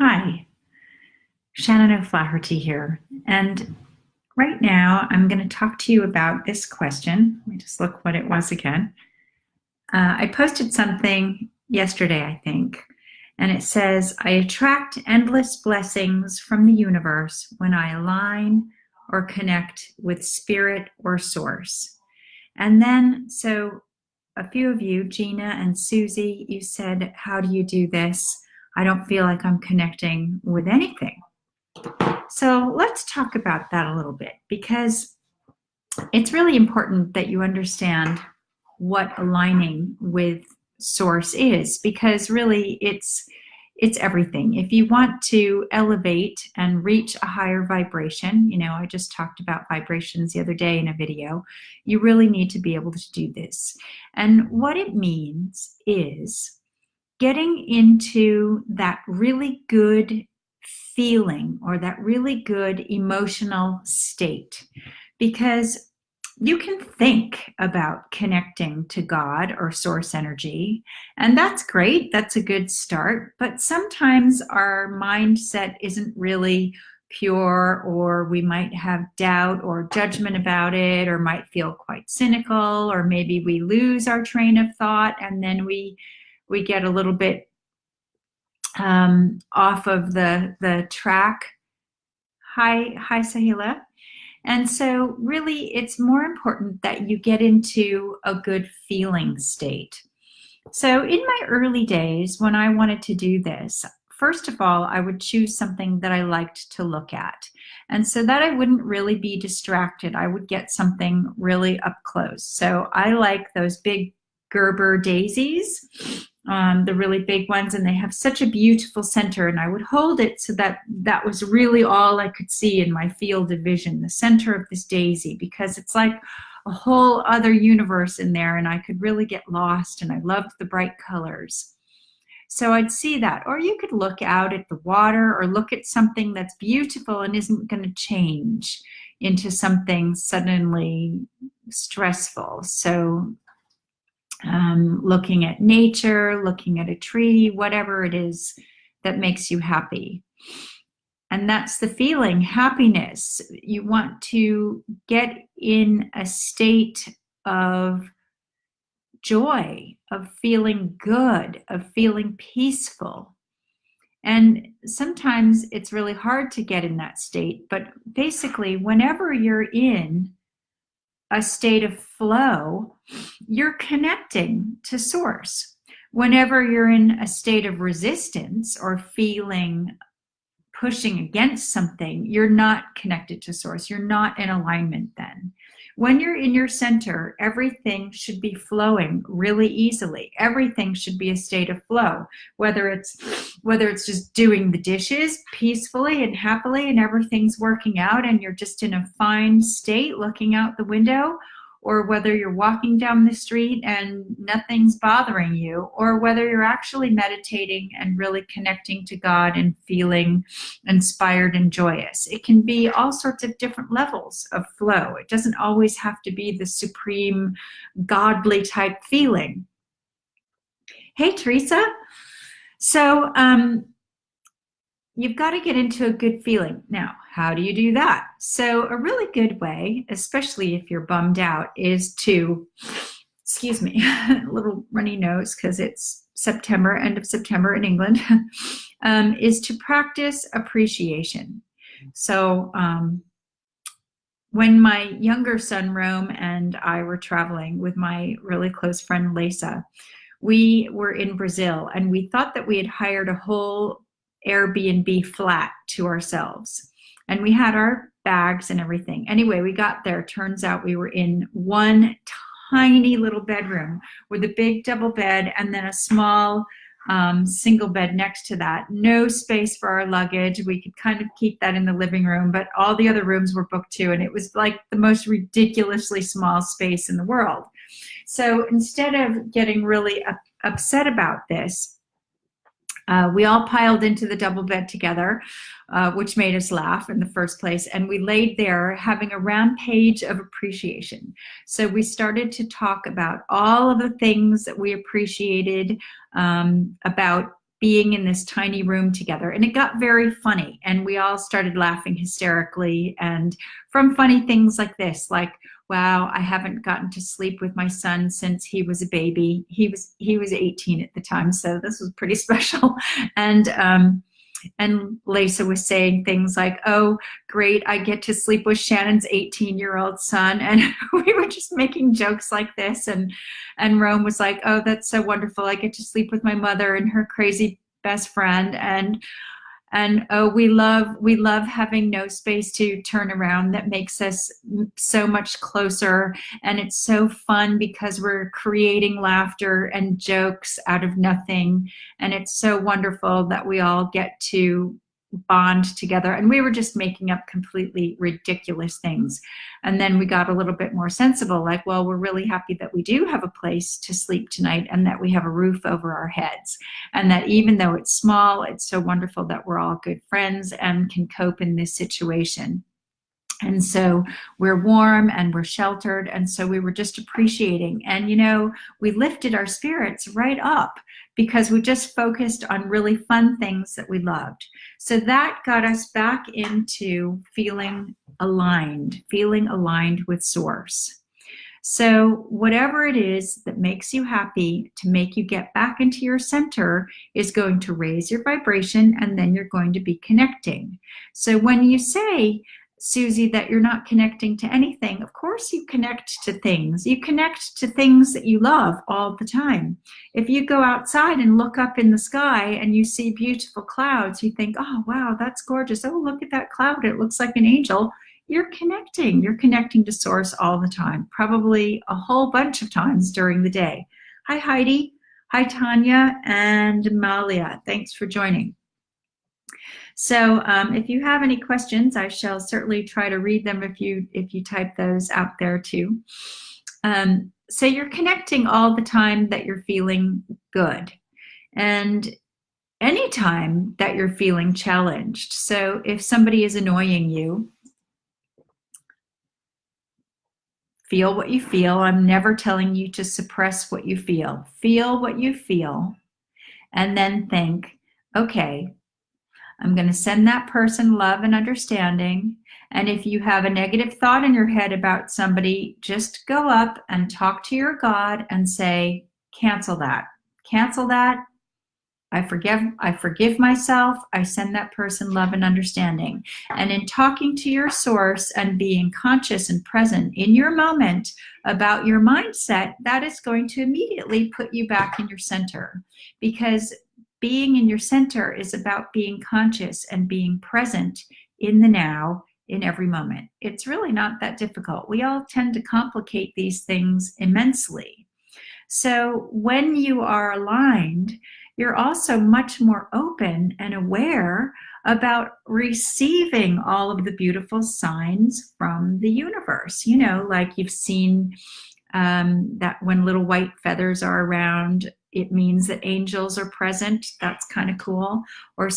Hi, Shannon O'Flaherty here. And right now I'm going to talk to you about this question. Let me just look what it was again. I posted something yesterday, I think, and it says, I attract endless blessings from the universe when I align or connect with spirit or source. And then, so a few of you, Gina and Susie, you said, how do you do this? I don't feel like I'm connecting with anything. So let's talk about that a little bit, because it's really important that you understand what aligning with source is, because really it's everything. If you want to elevate and reach a higher vibration, I just talked about vibrations the other day in a video, you really need to be able to do this. And what it means is getting into that really good feeling or that really good emotional state, because you can think about connecting to God or source energy, and that's great. That's a good start. But sometimes our mindset isn't really pure, or we might have doubt or judgment about it, or might feel quite cynical, or maybe we lose our train of thought and then we get a little bit off of the track. Hi, Sahila. And so really it's more important that you get into a good feeling state. So in my early days, when I wanted to do this, first of all, I would choose something that I liked to look at. And so that I wouldn't really be distracted, I would get something really up close. So I like those big Gerber daisies, the really big ones, and they have such a beautiful center, and I would hold it so that that was really all I could see in my field of vision, the center of this daisy, because it's like a whole other universe in there, and I could really get lost, and I loved the bright colors. So I'd see that. Or you could look out at the water, or look at something that's beautiful and isn't going to change into something suddenly stressful. So looking at nature, looking at a tree, whatever it is that makes you happy. And that's the feeling, happiness. You want to get in a state of joy, of feeling good, of feeling peaceful. And sometimes it's really hard to get in that state, but basically, whenever you're in a state of flow, you're connecting to source. Whenever you're in a state of resistance or feeling pushing against something, you're not connected to source. You're not in alignment then. When you're in your center, everything should be flowing really easily. Everything should be a state of flow, whether it's just doing the dishes peacefully and happily and everything's working out and you're just in a fine state looking out the window, or whether you're walking down the street and nothing's bothering you, or whether you're actually meditating and really connecting to God and feeling inspired and joyous. It can be all sorts of different levels of flow. It doesn't always have to be the supreme godly type feeling. Hey, Teresa. So you've got to get into a good feeling. Now, how do you do that? So a really good way, especially if you're bummed out, is to, excuse me, a little runny nose because it's September, end of September in England, is to practice appreciation. So when my younger son, Rome, and I were traveling with my really close friend, Lisa, we were in Brazil, and we thought that we had hired a whole Airbnb flat to ourselves, and we had our bags and everything. Anyway, we got there. Turns out we were in one tiny little bedroom with a big double bed and then a small single bed next to that. No space for our luggage. We could kind of keep that in the living room, but all the other rooms were booked too, and it was like the most ridiculously small space in the world. So instead of getting really upset about this, we all piled into the double bed together, which made us laugh in the first place. And we laid there having a rampage of appreciation. So we started to talk about all of the things that we appreciated about being in this tiny room together. And it got very funny, and we all started laughing hysterically, and from funny things like this, like, wow, I haven't gotten to sleep with my son since he was a baby. He was 18 at the time, so this was pretty special. And Lisa was saying things like, oh, great, I get to sleep with Shannon's 18-year-old son. And we were just making jokes like this. And Rome was like, oh, that's so wonderful. I get to sleep with my mother and her crazy best friend. And oh, we love having no space to turn around. That makes us so much closer. And it's so fun because we're creating laughter and jokes out of nothing. And it's so wonderful that we all get to bond together. And we were just making up completely ridiculous things. And then we got a little bit more sensible, like, well, we're really happy that we do have a place to sleep tonight and that we have a roof over our heads. And that even though it's small, it's so wonderful that we're all good friends and can cope in this situation. And so we're warm and we're sheltered. And so we were just appreciating. And, you know, we lifted our spirits right up because we just focused on really fun things that we loved. So that got us back into feeling aligned with Source. So whatever it is that makes you happy to make you get back into your center is going to raise your vibration, and then you're going to be connecting. So when you say, Susie, that you're not connecting to anything, of course you connect to things. You connect to things that you love all the time. If you go outside and look up in the sky and you see beautiful clouds, you think, oh, wow, that's gorgeous. Oh, look at that cloud. It looks like an angel. You're connecting. You're connecting to Source all the time, probably a whole bunch of times during the day. Hi, Heidi. Hi, Tanya and Malia. Thanks for joining. So if you have any questions, I shall certainly try to read them if you type those out there too. So you're connecting all the time that you're feeling good, and anytime that you're feeling challenged. So if somebody is annoying you, feel what you feel. I'm never telling you to suppress what you feel. Feel what you feel, and then think, okay, I'm going to send that person love and understanding. And if you have a negative thought in your head about somebody, just go up and talk to your God and say, cancel that. Cancel that. I forgive myself. I send that person love and understanding. And in talking to your Source and being conscious and present in your moment about your mindset, that is going to immediately put you back in your center, because being in your center is about being conscious and being present in the now, in every moment. It's really not that difficult. We all tend to complicate these things immensely. So when you are aligned, you're also much more open and aware about receiving all of the beautiful signs from the universe. You know, like you've seen that when little white feathers are around, it means that angels are present. That's kind of cool. Or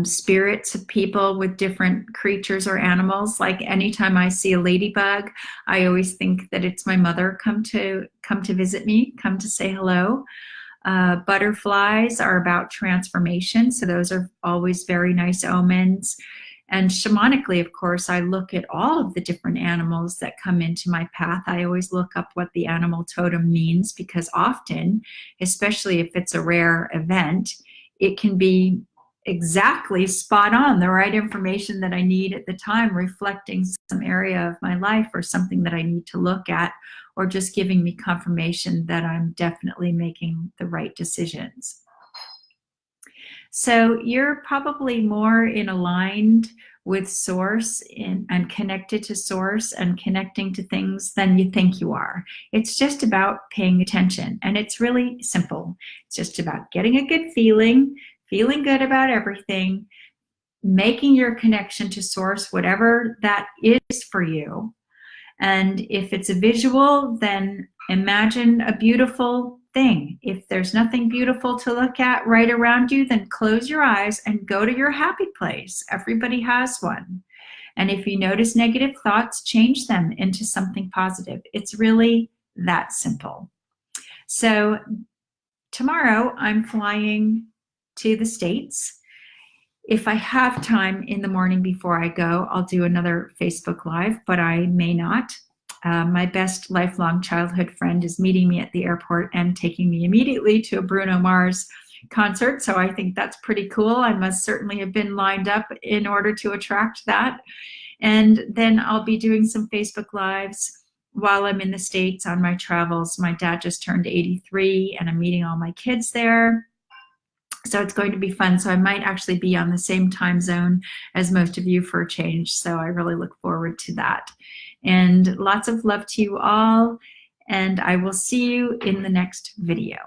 spirits of people with different creatures or animals. Like anytime I see a ladybug, I always think that it's my mother come to visit me, come to say hello. Butterflies are about transformation, so those are always very nice omens. And shamanically, of course, I look at all of the different animals that come into my path. I always look up what the animal totem means, because often, especially if it's a rare event, it can be exactly spot on, the right information that I need at the time, reflecting some area of my life or something that I need to look at, or just giving me confirmation that I'm definitely making the right decisions. So you're probably more aligned with Source and connected to Source and connecting to things than you think you are. It's just about paying attention, and it's really simple. It's just about getting a good feeling good about everything, making your connection to Source, whatever that is for you. And if it's a visual, then imagine a beautiful thing. If there's nothing beautiful to look at right around you, then close your eyes and go to your happy place. Everybody has one. And if you notice negative thoughts, change them into something positive. It's really that simple. So tomorrow I'm flying to the States. If I have time in the morning before I go, I'll do another Facebook Live, but I may not. My best lifelong childhood friend is meeting me at the airport and taking me immediately to a Bruno Mars concert. So I think that's pretty cool. I must certainly have been lined up in order to attract that. And then I'll be doing some Facebook Lives while I'm in the States on my travels. My dad just turned 83 and I'm meeting all my kids there. So it's going to be fun. So I might actually be on the same time zone as most of you for a change. So I really look forward to that. And lots of love to you all. And I will see you in the next video.